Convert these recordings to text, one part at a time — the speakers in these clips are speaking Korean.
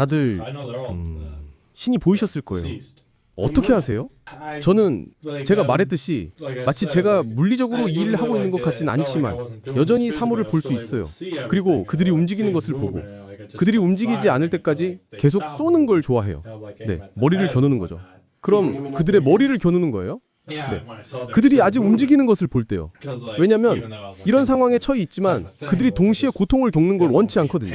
다들 신이 보이셨을 거예요. 어떻게 하세요? 저는 제가 말했듯이 마치 제가 물리적으로 이 일을 하고 있는 것 같진 않지만 여전히 사물을 볼 수 있어요. 그리고 그들이 움직이는 것을 보고 그들이 움직이지 않을 때까지 계속 쏘는 걸 좋아해요. 네, 머리를 겨누는 거죠. 그럼 그들의 머리를 겨누는 거예요? 네, 그들이 아직 움직이는 것을 볼 때요. 왜냐면 이런 상황에 처해 있지만 그들이 동시에 고통을 겪는 걸 원치 않거든요.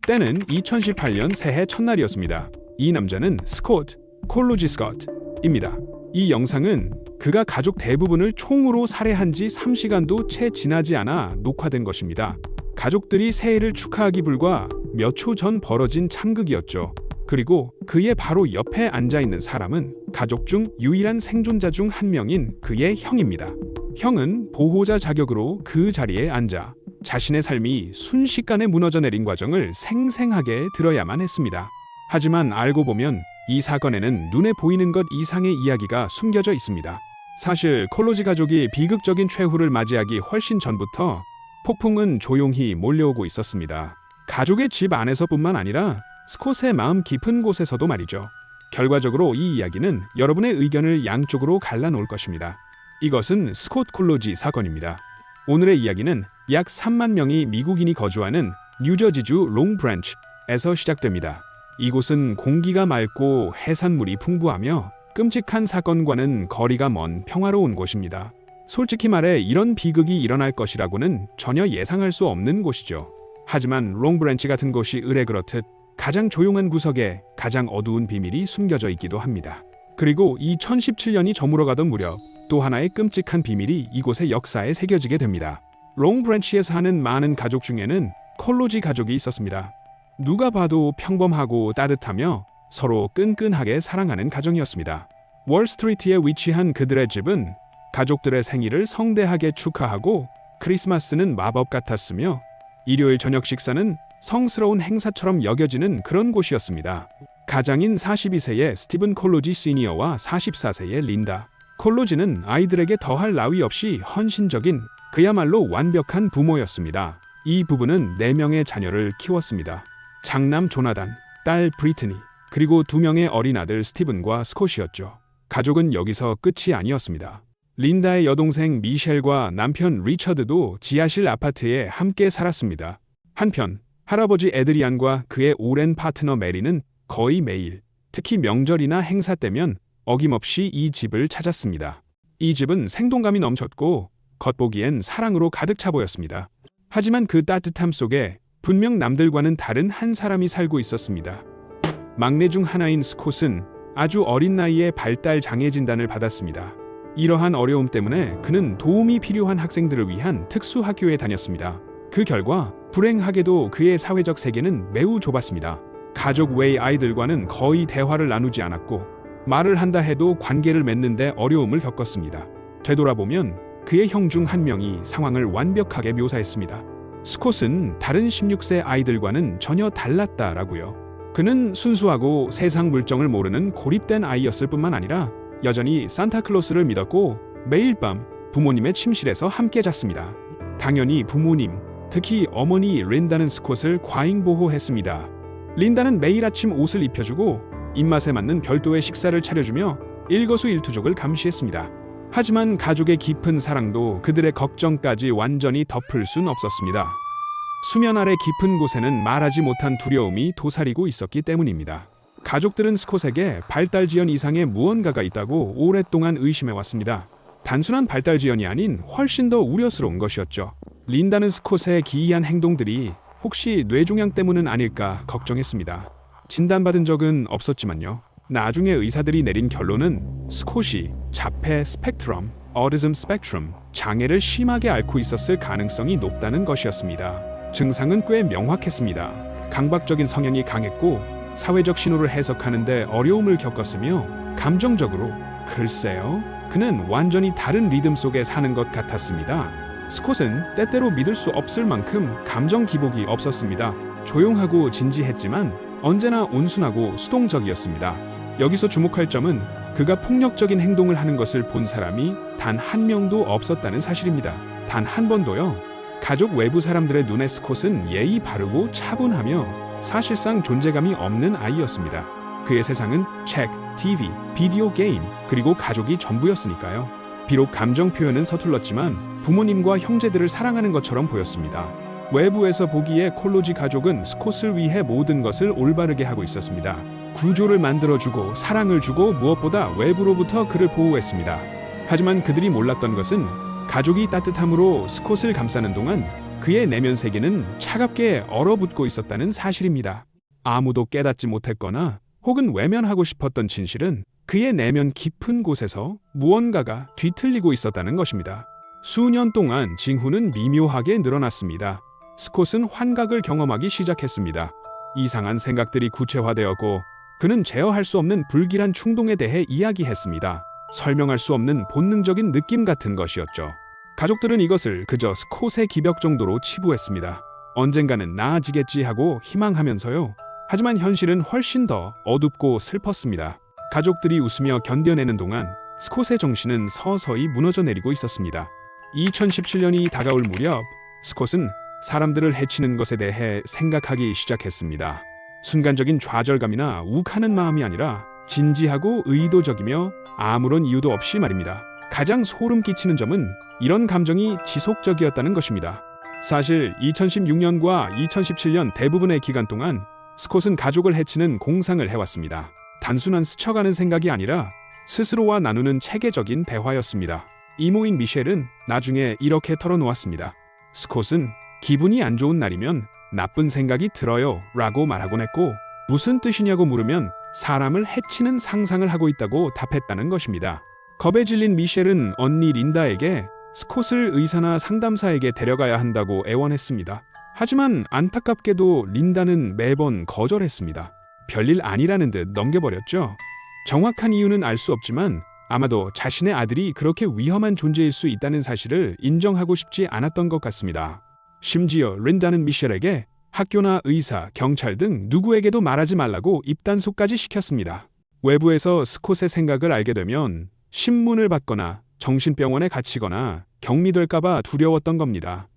때는 2018년 새해 첫날이었습니다. 이 남자는 스콧 콜로지 스콧입니다. 이 영상은 그가 가족 대부분을 총으로 살해한 지 3시간도 채 지나지 않아 녹화된 것입니다. 가족들이 새해를 축하하기 불과 몇 초 전 벌어진 참극이었죠. 그리고 그의 바로 옆에 앉아있는 사람은 가족 중 유일한 생존자 중 한 명인 그의 형입니다. 형은 보호자 자격으로 그 자리에 앉아 자신의 삶이 순식간에 무너져 내린 과정을 생생하게 들어야만 했습니다. 하지만 알고 보면 이 사건에는 눈에 보이는 것 이상의 이야기가 숨겨져 있습니다. 사실 콜로지 가족이 비극적인 최후를 맞이하기 훨씬 전부터 폭풍은 조용히 몰려오고 있었습니다. 가족의 집 안에서뿐만 아니라 스콧의 마음 깊은 곳에서도 말이죠. 결과적으로 이 이야기는 여러분의 의견을 양쪽으로 갈라놓을 것입니다. 이것은 스콧 콜로지 사건입니다. 오늘의 이야기는 약 3만 명의 미국인이 거주하는 뉴저지주 롱브랜치에서 시작됩니다. 이곳은 공기가 맑고 해산물이 풍부하며 끔찍한 사건과는 거리가 먼 평화로운 곳입니다. 솔직히 말해 이런 비극이 일어날 것이라고는 전혀 예상할 수 없는 곳이죠. 하지만 롱브랜치 같은 곳이 의례 그렇듯 가장 조용한 구석에 가장 어두운 비밀이 숨겨져 있기도 합니다. 그리고 2017년이 저물어가던 무렵 또 하나의 끔찍한 비밀이 이곳의 역사에 새겨지게 됩니다. 롱브랜치에 사는 많은 가족 중에는 콜로지 가족이 있었습니다. 누가 봐도 평범하고 따뜻하며 서로 끈끈하게 사랑하는 가정이었습니다. 월스트리트에 위치한 그들의 집은 가족들의 생일을 성대하게 축하하고 크리스마스는 마법 같았으며 일요일 저녁 식사는 성스러운 행사처럼 여겨지는 그런 곳이었습니다. 가장인 42세의 스티븐 콜로지 시니어와 44세의 린다 콜로지는 아이들에게 더할 나위 없이 헌신적인 그야말로 완벽한 부모였습니다. 이 부부는 4명의 자녀를 키웠습니다. 장남 조나단, 딸 브리트니, 그리고 2명의 어린 아들 스티븐과 스콧이었죠. 가족은 여기서 끝이 아니었습니다. 린다의 여동생 미셸과 남편 리처드도 지하실 아파트에 함께 살았습니다. 한편 할아버지 에드리안과 그의 오랜 파트너 메리는 거의 매일, 특히 명절이나 행사 때면 어김없이 이 집을 찾았습니다. 이 집은 생동감이 넘쳤고 겉보기엔 사랑으로 가득 차 보였습니다. 하지만 그 따뜻함 속에 분명 남들과는 다른 한 사람이 살고 있었습니다. 막내 중 하나인 스콧은 아주 어린 나이에 발달 장애 진단을 받았습니다. 이러한 어려움 때문에 그는 도움이 필요한 학생들을 위한 특수 학교에 다녔습니다. 그 결과 불행하게도 그의 사회적 세계는 매우 좁았습니다. 가족 외의 아이들과는 거의 대화를 나누지 않았고 말을 한다 해도 관계를 맺는데 어려움을 겪었습니다. 되돌아보면 그의 형 중 한 명이 상황을 완벽하게 묘사했습니다. 스콧은 다른 16세 아이들과는 전혀 달랐다라고요. 그는 순수하고 세상 물정을 모르는 고립된 아이였을 뿐만 아니라 여전히 산타클로스를 믿었고 매일 밤 부모님의 침실에서 함께 잤습니다. 당연히 부모님, 특히 어머니 린다는 스콧을 과잉 보호했습니다. 린다는 매일 아침 옷을 입혀주고 입맛에 맞는 별도의 식사를 차려주며 일거수일투족을 감시했습니다. 하지만 가족의 깊은 사랑도 그들의 걱정까지 완전히 덮을 순 없었습니다. 수면 아래 깊은 곳에는 말하지 못한 두려움이 도사리고 있었기 때문입니다. 가족들은 스콧에게 발달 지연 이상의 무언가가 있다고 오랫동안 의심해왔습니다. 단순한 발달 지연이 아닌 훨씬 더 우려스러운 것이었죠. 린다는 스콧의 기이한 행동들이 혹시 뇌종양 때문은 아닐까 걱정했습니다. 진단받은 적은 없었지만요. 나중에 의사들이 내린 결론은 스콧이 자폐 스펙트럼, 어티즘 스펙트럼 장애를 심하게 앓고 있었을 가능성이 높다는 것이었습니다. 증상은 꽤 명확했습니다. 강박적인 성향이 강했고 사회적 신호를 해석하는데 어려움을 겪었으며 감정적으로 글쎄요, 그는 완전히 다른 리듬 속에 사는 것 같았습니다. 스콧은 때때로 믿을 수 없을 만큼 감정 기복이 없었습니다. 조용하고 진지했지만 언제나 온순하고 수동적이었습니다. 여기서 주목할 점은 그가 폭력적인 행동을 하는 것을 본 사람이 단 한 명도 없었다는 사실입니다. 단 한 번도요. 가족 외부 사람들의 눈에 스콧은 예의 바르고 차분하며 사실상 존재감이 없는 아이였습니다. 그의 세상은 책, TV, 비디오 게임, 그리고 가족이 전부였으니까요. 비록 감정 표현은 서툴렀지만 부모님과 형제들을 사랑하는 것처럼 보였습니다. 외부에서 보기에 콜로지 가족은 스콧을 위해 모든 것을 올바르게 하고 있었습니다. 구조를 만들어주고 사랑을 주고 무엇보다 외부로부터 그를 보호했습니다. 하지만 그들이 몰랐던 것은 가족이 따뜻함으로 스콧을 감싸는 동안 그의 내면 세계는 차갑게 얼어붙고 있었다는 사실입니다. 아무도 깨닫지 못했거나 혹은 외면하고 싶었던 진실은 그의 내면 깊은 곳에서 무언가가 뒤틀리고 있었다는 것입니다. 수년 동안 징후는 미묘하게 늘어났습니다. 스콧은 환각을 경험하기 시작했습니다. 이상한 생각들이 구체화되었고 그는 제어할 수 없는 불길한 충동에 대해 이야기했습니다. 설명할 수 없는 본능적인 느낌 같은 것이었죠. 가족들은 이것을 그저 스콧의 기벽 정도로 치부했습니다. 언젠가는 나아지겠지 하고 희망하면서요. 하지만 현실은 훨씬 더 어둡고 슬펐습니다. 가족들이 웃으며 견뎌내는 동안 스콧의 정신은 서서히 무너져 내리고 있었습니다. 2017년이 다가올 무렵 스콧은 사람들을 해치는 것에 대해 생각하기 시작했습니다. 순간적인 좌절감이나 욱하는 마음이 아니라 진지하고 의도적이며 아무런 이유도 없이 말입니다. 가장 소름 끼치는 점은 이런 감정이 지속적이었다는 것입니다. 사실 2016년과 2017년 대부분의 기간 동안 스콧은 가족을 해치는 공상을 해왔습니다. 단순한 스쳐가는 생각이 아니라 스스로와 나누는 체계적인 대화였습니다. 이모인 미셸은 나중에 이렇게 털어놓았습니다. 스콧은 기분이 안 좋은 날이면 나쁜 생각이 들어요 라고 말하곤 했고 무슨 뜻이냐고 물으면 사람을 해치는 상상을 하고 있다고 답했다는 것입니다. 겁에 질린 미셸은 언니 린다에게 스콧을 의사나 상담사에게 데려가야 한다고 애원했습니다. 하지만 안타깝게도 린다는 매번 거절했습니다. 별일 아니라는 듯 넘겨버렸죠. 정확한 이유는 알 수 없지만 아마도 자신의 아들이 그렇게 위험한 존재일 수 있다는 사실을 인정하고 싶지 않았던 것 같습니다. 심지어 린다는 미셸에게 학교나 의사, 경찰 등 누구에게도 말하지 말라고 입단속까지 시켰습니다. 외부에서 스콧의 생각을 알게 되면 신문을 받거나 정신병원에 갇히거나 격리될까봐 두려웠던 겁니다.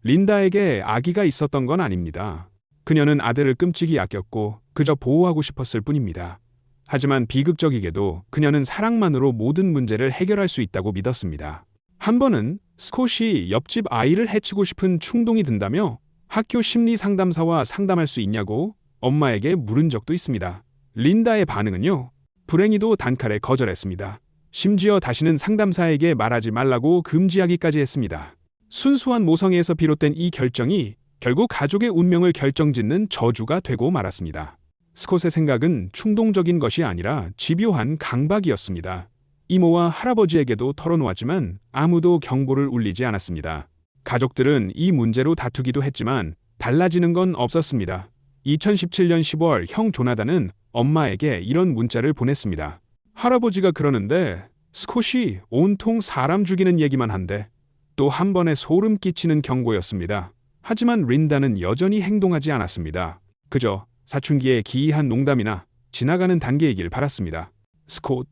린다에게 아기가 있었던 건 아닙니다. 그녀는 아들을 끔찍이 아꼈고 그저 보호하고 싶었을 뿐입니다. 하지만 비극적이게도 그녀는 사랑만으로 모든 문제를 해결할 수 있다고 믿었습니다. 한 번은 스콧이 옆집 아이를 해치고 싶은 충동이 든다며 학교 심리 상담사와 상담할 수 있냐고 엄마에게 물은 적도 있습니다. 린다의 반응은요, 불행히도 단칼에 거절했습니다. 심지어 다시는 상담사에게 말하지 말라고 금지하기까지 했습니다. 순수한 모성애에서 비롯된 이 결정이 결국 가족의 운명을 결정짓는 저주가 되고 말았습니다. 스콧의 생각은 충동적인 것이 아니라 집요한 강박이었습니다. 이모와 할아버지에게도 털어놓았지만 아무도 경보를 울리지 않았습니다. 가족들은 이 문제로 다투기도 했지만 달라지는 건 없었습니다. 2017년 10월 형 조나단은 엄마에게 이런 문자를 보냈습니다. 할아버지가 그러는데 스콧이 온통 사람 죽이는 얘기만 한대. 또 한 번의 소름 끼치는 경고였습니다. 하지만 린다는 여전히 행동하지 않았습니다. 그저 사춘기의 기이한 농담이나 지나가는 단계이길 바랐습니다. 스콧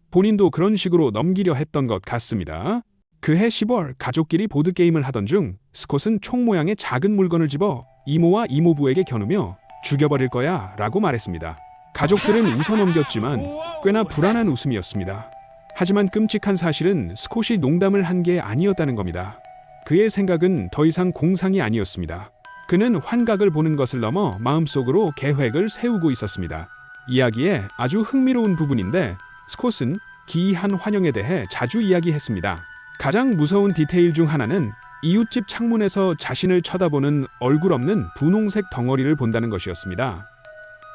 본인도 그런 식으로 넘기려 했던 것 같습니다. 그해 10월 가족끼리 보드게임을 하던 중 스콧은 총 모양의 작은 물건을 집어 이모와 이모부에게 겨누며 죽여버릴 거야 라고 말했습니다. 가족들은 웃어넘겼지만 꽤나 불안한 웃음이었습니다. 하지만 끔찍한 사실은 스콧이 농담을 한 게 아니었다는 겁니다. 그의 생각은 더 이상 공상이 아니었습니다. 그는 환각을 보는 것을 넘어 마음속으로 계획을 세우고 있었습니다. 이야기의 아주 흥미로운 부분인데 스콧은 기이한 환영에 대해 자주 이야기했습니다. 가장 무서운 디테일 중 하나는 이웃집 창문에서 자신을 쳐다보는 얼굴 없는 분홍색 덩어리를 본다는 것이었습니다.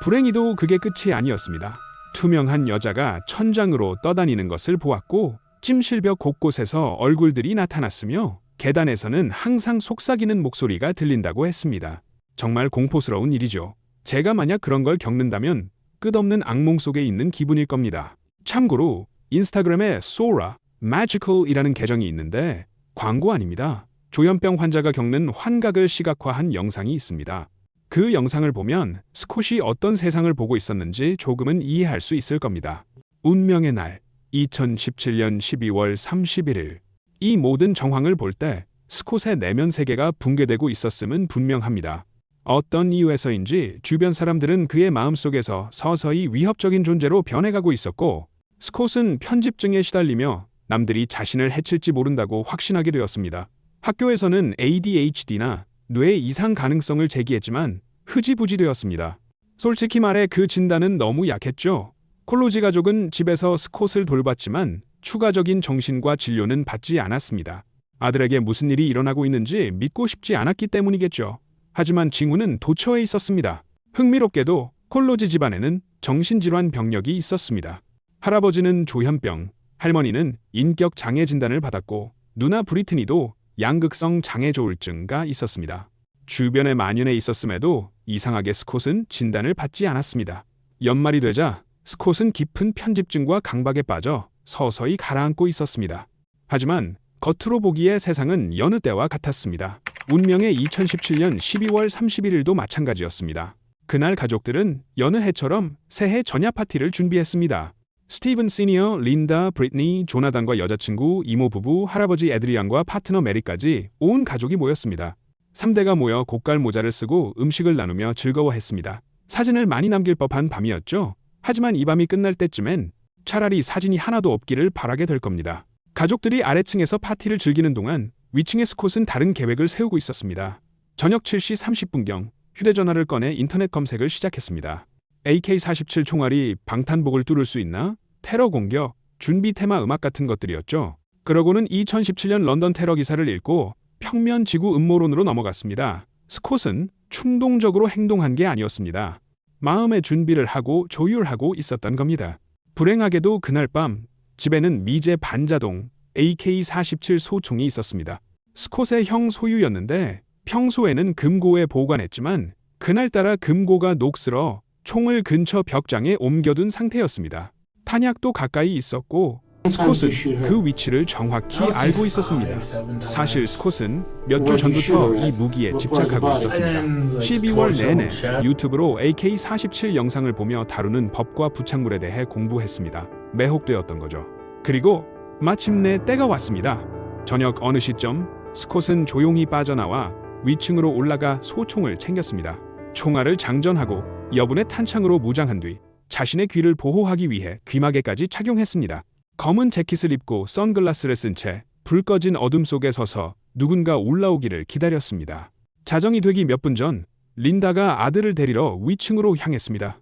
불행히도 그게 끝이 아니었습니다. 투명한 여자가 천장으로 떠다니는 것을 보았고 찜실벽 곳곳에서 얼굴들이 나타났으며 계단에서는 항상 속삭이는 목소리가 들린다고 했습니다. 정말 공포스러운 일이죠. 제가 만약 그런 걸 겪는다면 끝없는 악몽 속에 있는 기분일 겁니다. 참고로 인스타그램에 Sora Magical이라는 계정이 있는데 광고 아닙니다. 조현병 환자가 겪는 환각을 시각화한 영상이 있습니다. 그 영상을 보면 스콧이 어떤 세상을 보고 있었는지 조금은 이해할 수 있을 겁니다. 운명의 날 2017년 12월 31일 이 모든 정황을 볼 때 스콧의 내면 세계가 붕괴되고 있었음은 분명합니다. 어떤 이유에서인지 주변 사람들은 그의 마음속에서 서서히 위협적인 존재로 변해가고 있었고, 스콧은 편집증에 시달리며 남들이 자신을 해칠지 모른다고 확신하게 되었습니다. 학교에서는 ADHD나 뇌 이상 가능성을 제기했지만 흐지부지 되었습니다. 솔직히 말해 그 진단은 너무 약했죠. 콜로지 가족은 집에서 스콧을 돌봤지만 추가적인 정신과 진료는 받지 않았습니다. 아들에게 무슨 일이 일어나고 있는지 믿고 싶지 않았기 때문이겠죠. 하지만 징후는 도처에 있었습니다. 흥미롭게도 콜로지 집안에는 정신질환 병력이 있었습니다. 할아버지는 조현병, 할머니는 인격 장애 진단을 받았고 누나 브리트니도 양극성 장애 조울증가 있었습니다. 주변에 만연해 있었음에도 이상하게 스콧은 진단을 받지 않았습니다. 연말이 되자 스콧은 깊은 편집증과 강박에 빠져 서서히 가라앉고 있었습니다. 하지만 겉으로 보기에 세상은 여느 때와 같았습니다. 운명의 2017년 12월 31일도 마찬가지였습니다. 그날 가족들은 여느 해처럼 새해 전야 파티를 준비했습니다. 스티븐 시니어, 린다, 브리트니, 조나단과 여자친구, 이모 부부, 할아버지 에드리안과 파트너 메리까지 온 가족이 모였습니다. 3대가 모여 고깔 모자를 쓰고 음식을 나누며 즐거워했습니다. 사진을 많이 남길 법한 밤이었죠. 하지만 이 밤이 끝날 때쯤엔 차라리 사진이 하나도 없기를 바라게 될 겁니다. 가족들이 아래층에서 파티를 즐기는 동안 위층의 스콧은 다른 계획을 세우고 있었습니다. 저녁 7시 30분경 휴대전화를 꺼내 인터넷 검색을 시작했습니다. AK-47 총알이 방탄복을 뚫을 수 있나? 테러 공격, 준비 테마 음악 같은 것들이었죠. 그러고는 2017년 런던 테러 기사를 읽고 평면 지구 음모론으로 넘어갔습니다. 스콧은 충동적으로 행동한 게 아니었습니다. 마음의 준비를 하고 조율하고 있었던 겁니다. 불행하게도 그날 밤 집에는 미제 반자동 AK-47 소총이 있었습니다. 스콧의 형 소유였는데 평소에는 금고에 보관했지만 그날따라 금고가 녹슬어 총을 근처 벽장에 옮겨둔 상태였습니다. 탄약도 가까이 있었고 스콧은 그 위치를 정확히 알고 있었습니다. 사실 스콧은 몇 주 전부터 이 무기에 집착하고 있었습니다. 12월 내내 유튜브로 AK-47 영상을 보며 다루는 법과 부착물에 대해 공부했습니다. 매혹되었던 거죠. 그리고 마침내 때가 왔습니다. 저녁 어느 시점 스콧은 조용히 빠져나와 위층으로 올라가 소총을 챙겼습니다. 총알을 장전하고 여분의 탄창으로 무장한 뒤 자신의 귀를 보호하기 위해 귀마개까지 착용했습니다. 검은 재킷을 입고 선글라스를 쓴 채 불 꺼진 어둠 속에 서서 누군가 올라오기를 기다렸습니다. 자정이 되기 몇 분 전 린다가 아들을 데리러 위층으로 향했습니다.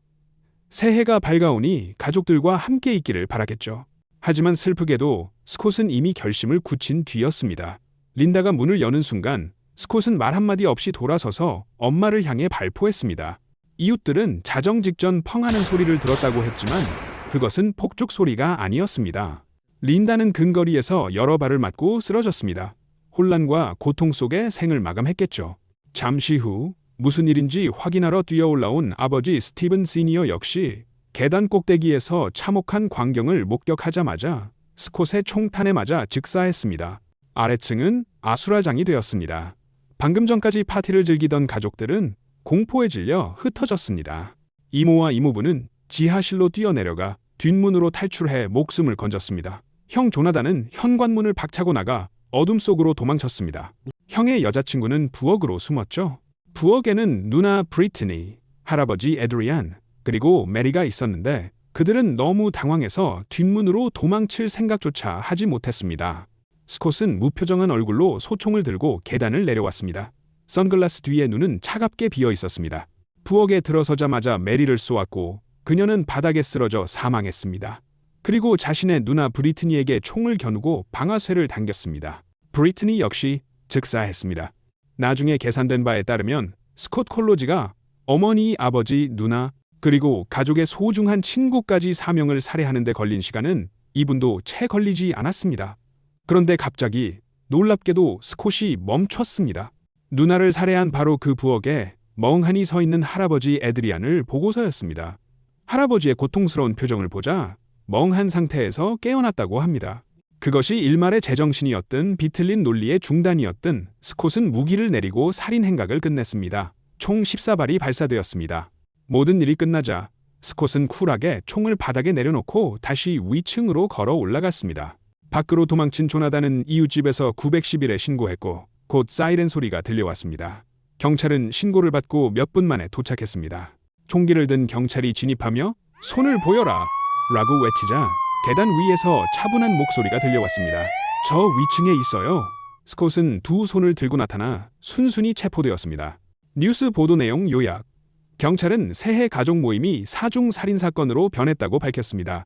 새해가 밝아오니 가족들과 함께 있기를 바라겠죠. 하지만 슬프게도 스콧은 이미 결심을 굳힌 뒤였습니다. 린다가 문을 여는 순간 스콧은 말 한마디 없이 돌아서서 엄마를 향해 발포했습니다. 이웃들은 자정 직전 펑하는 소리를 들었다고 했지만 그것은 폭죽 소리가 아니었습니다. 린다는 근거리에서 여러 발을 맞고 쓰러졌습니다. 혼란과 고통 속에 생을 마감했겠죠. 잠시 후 무슨 일인지 확인하러 뛰어올라온 아버지 스티븐 시니어 역시 계단 꼭대기에서 참혹한 광경을 목격하자마자 스콧의 총탄에 맞아 즉사했습니다. 아래층은 아수라장이 되었습니다. 방금 전까지 파티를 즐기던 가족들은 공포에 질려 흩어졌습니다. 이모와 이모부는 지하실로 뛰어내려가 뒷문으로 탈출해 목숨을 건졌습니다. 형 조나단은 현관문을 박차고 나가 어둠 속으로 도망쳤습니다. 형의 여자친구는 부엌으로 숨었죠. 부엌에는 누나 브리트니, 할아버지 에드리안, 그리고 메리가 있었는데 그들은 너무 당황해서 뒷문으로 도망칠 생각조차 하지 못했습니다. 스콧은 무표정한 얼굴로 소총을 들고 계단을 내려왔습니다. 선글라스 뒤에 눈은 차갑게 비어 있었습니다. 부엌에 들어서자마자 메리를 쏘았고 그녀는 바닥에 쓰러져 사망했습니다. 그리고 자신의 누나 브리트니에게 총을 겨누고 방아쇠를 당겼습니다. 브리트니 역시 즉사했습니다. 나중에 계산된 바에 따르면 스콧 콜로지가 어머니, 아버지, 누나, 그리고 가족의 소중한 친구까지 4명을 살해하는 데 걸린 시간은 이분도 채 걸리지 않았습니다. 그런데 갑자기 놀랍게도 스콧이 멈췄습니다. 누나를 살해한 바로 그 부엌에 멍하니 서 있는 할아버지 에드리안을 보고서였습니다. 할아버지의 고통스러운 표정을 보자 멍한 상태에서 깨어났다고 합니다. 그것이 일말의 제정신이었든 비틀린 논리의 중단이었든 스콧은 무기를 내리고 살인 행각을 끝냈습니다. 총 14발이 발사되었습니다. 모든 일이 끝나자 스콧은 쿨하게 총을 바닥에 내려놓고 다시 위층으로 걸어 올라갔습니다. 밖으로 도망친 조나단은 이웃집에서 911에 신고했고 곧 사이렌 소리가 들려왔습니다. 경찰은 신고를 받고 몇 분 만에 도착했습니다. 총기를 든 경찰이 진입하며 손을 보여라 라고 외치자 계단 위에서 차분한 목소리가 들려왔습니다. 저 위층에 있어요. 스콧은 두 손을 들고 나타나 순순히 체포되었습니다. 뉴스 보도 내용 요약. 경찰은 새해 가족 모임이 사중 살인 사건으로 변했다고 밝혔습니다.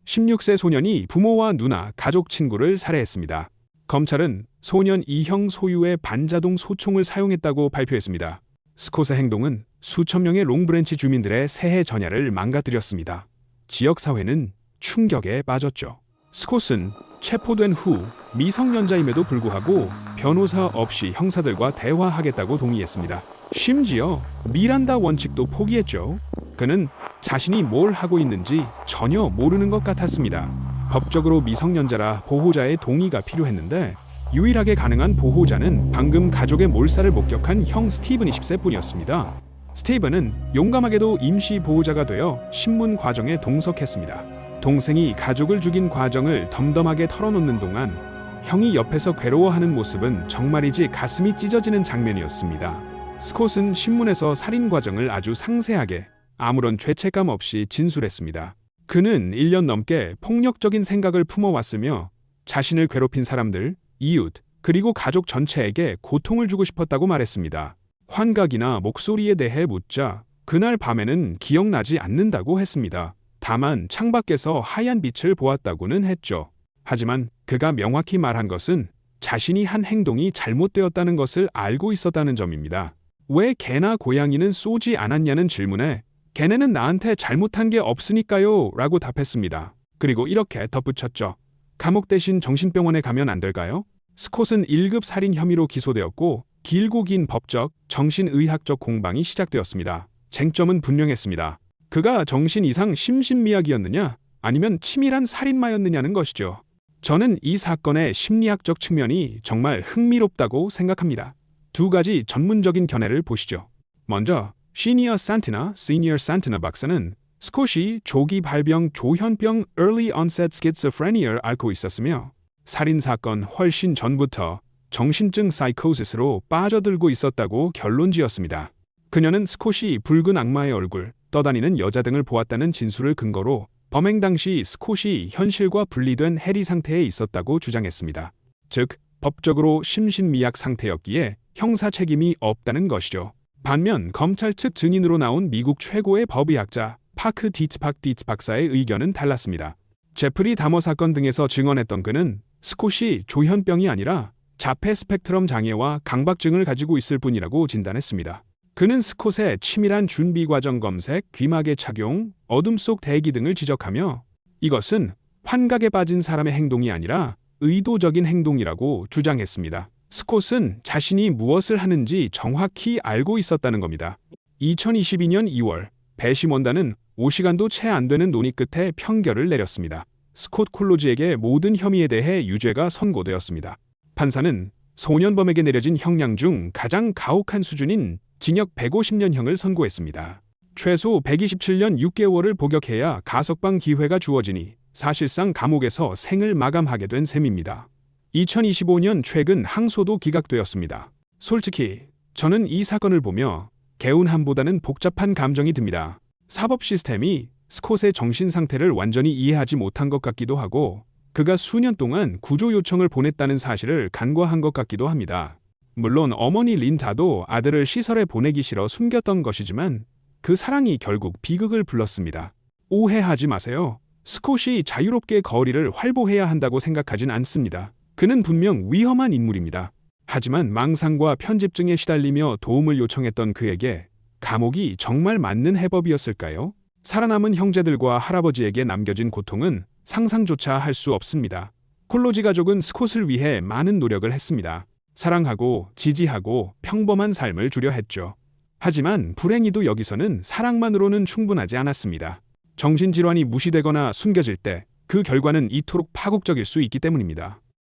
16세 소년이 부모와 누나, 가족 친구를 살해했습니다. 검찰은 소년 이형 소유의 반자동 소총을 사용했다고 발표했습니다. 스콧의 행동은 수천 명의 롱브랜치 주민들의 새해 전야를 망가뜨렸습니다. 지역 사회는 충격에 빠졌죠. 스콧은 체포된 후 미성년자임에도 불구하고 변호사 없이 형사들과 대화하겠다고 동의했습니다. 심지어 미란다 원칙도 포기했죠. 그는 자신이 뭘 하고 있는지 전혀 모르는 것 같았습니다. 법적으로 미성년자라 보호자의 동의가 필요했는데 유일하게 가능한 보호자는 방금 가족의 몰살을 목격한 형 스티븐 20세뿐이었습니다. 스티븐은 용감하게도 임시 보호자가 되어 신문 과정에 동석했습니다. 동생이 가족을 죽인 과정을 덤덤하게 털어놓는 동안 형이 옆에서 괴로워하는 모습은 정말이지 가슴이 찢어지는 장면이었습니다. 스콧은 신문에서 살인 과정을 아주 상세하게 아무런 죄책감 없이 진술했습니다. 그는 1년 넘게 폭력적인 생각을 품어왔으며 자신을 괴롭힌 사람들, 이웃, 그리고 가족 전체에게 고통을 주고 싶었다고 말했습니다. 환각이나 목소리에 대해 묻자 그날 밤에는 기억나지 않는다고 했습니다. 다만 창밖에서 하얀 빛을 보았다고는 했죠. 하지만 그가 명확히 말한 것은 자신이 한 행동이 잘못되었다는 것을 알고 있었다는 점입니다. 왜 개나 고양이는 쏘지 않았냐는 질문에 걔네는 나한테 잘못한 게 없으니까요 라고 답했습니다. 그리고 이렇게 덧붙였죠. 감옥 대신 정신병원에 가면 안 될까요? 스콧은 1급 살인 혐의로 기소되었고 길고 긴 법적, 정신의학적 공방이 시작되었습니다. 쟁점은 분명했습니다. 그가 정신 이상 심신미약이었느냐 아니면 치밀한 살인마였느냐는 것이죠. 저는 이 사건의 심리학적 측면이 정말 흥미롭다고 생각합니다. 두 가지 전문적인 견해를 보시죠. 먼저 시니어 산티나 박사는 스콧이 조기 발병 조현병 Early Onset Schizophrenia를 앓고 있었으며 살인사건 훨씬 전부터 정신증 사이코시스로 빠져들고 있었다고 결론지었습니다. 그녀는 스콧이 붉은 악마의 얼굴, 떠다니는 여자 등을 보았다는 진술을 근거로 범행 당시 스콧이 현실과 분리된 해리 상태에 있었다고 주장했습니다. 즉, 법적으로 심신미약 상태였기에 형사 책임이 없다는 것이죠. 반면 검찰 측 증인으로 나온 미국 최고의 법의학자 파크 디츠 박사의 의견은 달랐습니다. 제프리 다머 사건 등에서 증언했던 그는 스콧이 조현병이 아니라 자폐 스펙트럼 장애와 강박증을 가지고 있을 뿐이라고 진단했습니다. 그는 스콧의 치밀한 준비 과정 검색, 귀마개 착용, 어둠 속 대기 등을 지적하며 이것은 환각에 빠진 사람의 행동이 아니라 의도적인 행동이라고 주장했습니다. 스콧은 자신이 무엇을 하는지 정확히 알고 있었다는 겁니다. 2022년 2월 배심원단은 5시간도 채 안 되는 논의 끝에 판결을 내렸습니다. 스콧 콜로지에게 모든 혐의에 대해 유죄가 선고되었습니다. 판사는 소년범에게 내려진 형량 중 가장 가혹한 수준인 징역 150년형을 선고했습니다. 최소 127년 6개월을 복역해야 가석방 기회가 주어지니 사실상 감옥에서 생을 마감하게 된 셈입니다. 2025년 최근 항소도 기각되었습니다. 솔직히 저는 이 사건을 보며 개운함보다는 복잡한 감정이 듭니다. 사법 시스템이 스콧의 정신 상태를 완전히 이해하지 못한 것 같기도 하고 그가 수년 동안 구조 요청을 보냈다는 사실을 간과한 것 같기도 합니다. 물론 어머니 린다도 아들을 시설에 보내기 싫어 숨겼던 것이지만 그 사랑이 결국 비극을 불렀습니다. 오해하지 마세요. 스콧이 자유롭게 거리를 활보해야 한다고 생각하진 않습니다. 그는 분명 위험한 인물입니다. 하지만 망상과 편집증에 시달리며 도움을 요청했던 그에게 감옥이 정말 맞는 해법이었을까요? 살아남은 형제들과 할아버지에게 남겨진 고통은 상상조차 할 수 없습니다. 콜로지 가족은 스콧을 위해 많은 노력을 했습니다. 사랑하고 지지하고 평범한 삶을 주려 했죠. 하지만 불행히도 여기서는 사랑만으로는 충분하지 않았습니다. 정신질환이 무시되거나 숨겨질 때 그 결과는 이토록 파국적일 수 있기 때문입니다.